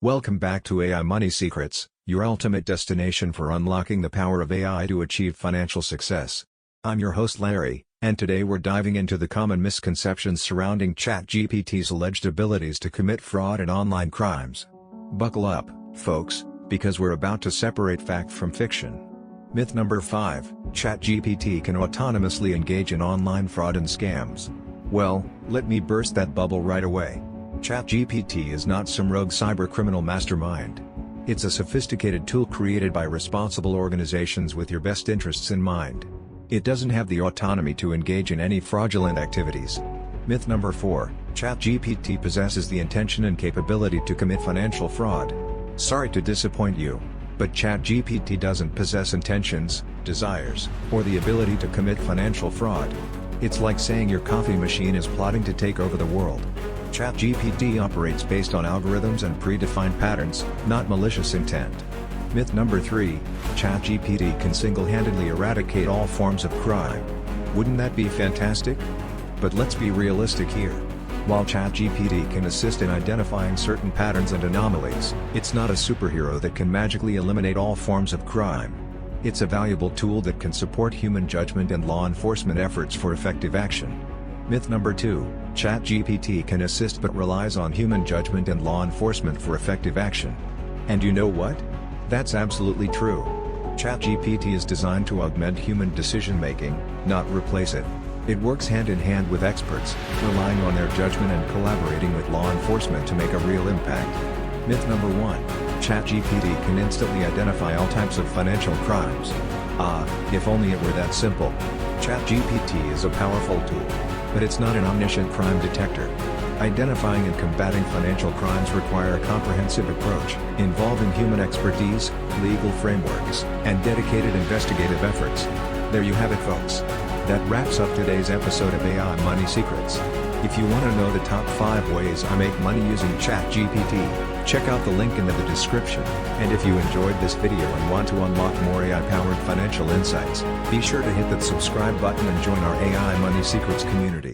Welcome back to AI Money Secrets, your ultimate destination for unlocking the power of AI to achieve financial success. I'm your host Larry, and today we're diving into the common misconceptions surrounding ChatGPT's alleged abilities to commit fraud and online crimes. Buckle up, folks, because we're about to separate fact from fiction. Myth number 5, ChatGPT can autonomously engage in online fraud and scams. Well, let me burst that bubble right away. ChatGPT is not some rogue cybercriminal mastermind. It's a sophisticated tool created by responsible organizations with your best interests in mind. It doesn't have the autonomy to engage in any fraudulent activities. Myth number 4, ChatGPT possesses the intention and capability to commit financial fraud. Sorry to disappoint you, but ChatGPT doesn't possess intentions, desires, or the ability to commit financial fraud. It's like saying your coffee machine is plotting to take over the world. ChatGPT operates based on algorithms and predefined patterns, not malicious intent. Myth number 3, ChatGPT can single-handedly eradicate all forms of crime. Wouldn't that be fantastic? But let's be realistic here. While ChatGPT can assist in identifying certain patterns and anomalies, it's not a superhero that can magically eliminate all forms of crime. It's a valuable tool that can support human judgment and law enforcement efforts for effective action. Myth number 2, ChatGPT can assist but relies on human judgment and law enforcement for effective action. And you know what? That's absolutely true. ChatGPT is designed to augment human decision-making, not replace it. It works hand-in-hand with experts, relying on their judgment and collaborating with law enforcement to make a real impact. Myth number 1, ChatGPT can instantly identify all types of financial crimes. If only it were that simple. ChatGPT is a powerful tool, but it's not an omniscient crime detector. Identifying and combating financial crimes require a comprehensive approach, involving human expertise, legal frameworks, and dedicated investigative efforts. There you have it, folks. That wraps up today's episode of AI Money Secrets. If you want to know the top 5 ways I make money using ChatGPT, check out the link in the description. And if you enjoyed this video and want to unlock more AI-powered financial insights, be sure to hit that subscribe button and join our AI Money Secrets community.